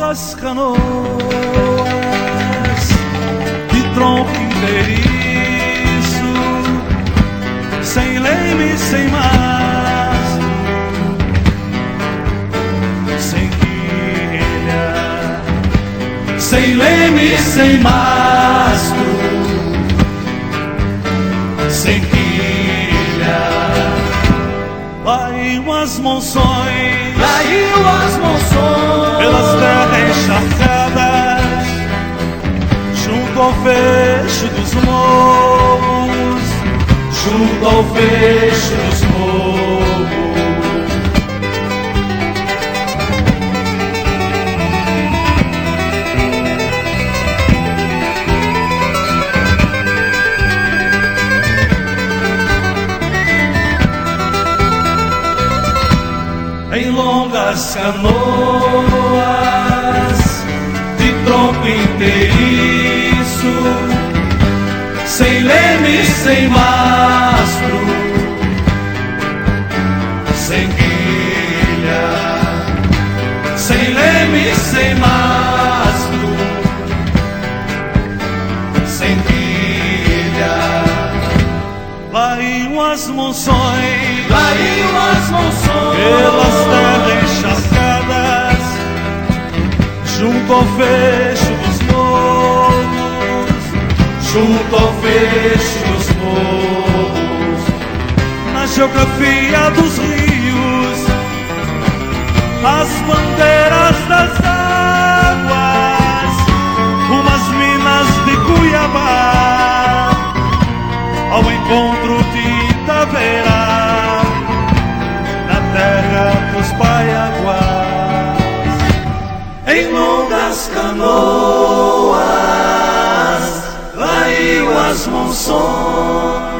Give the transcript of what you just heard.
longas canoas de tronco inteiriço, sem leme, sem mastro, sem quilha, sem leme, sem mastro, sem quilha. Lá iam as monções, lá iam as monções, pelas terras encharcadas, junto ao fecho dos morros, junto ao fecho dos morros. Em longas canoas de tronco inteiriço, sem leme, sem mastro, sem quilha, sem leme, sem mastro, sem quilha. Lá iam as monções, lá iam as monções, pelas terras encharcadas, junto ao fecho dos morros, junto ao fecho dos morros. Na geografia dos rios, as bandeiras das águas, umas minas de Cuiabá, ao encontro de Itaverá, na terra dos Paiaguás. Em longas canoas, lá iam as monções,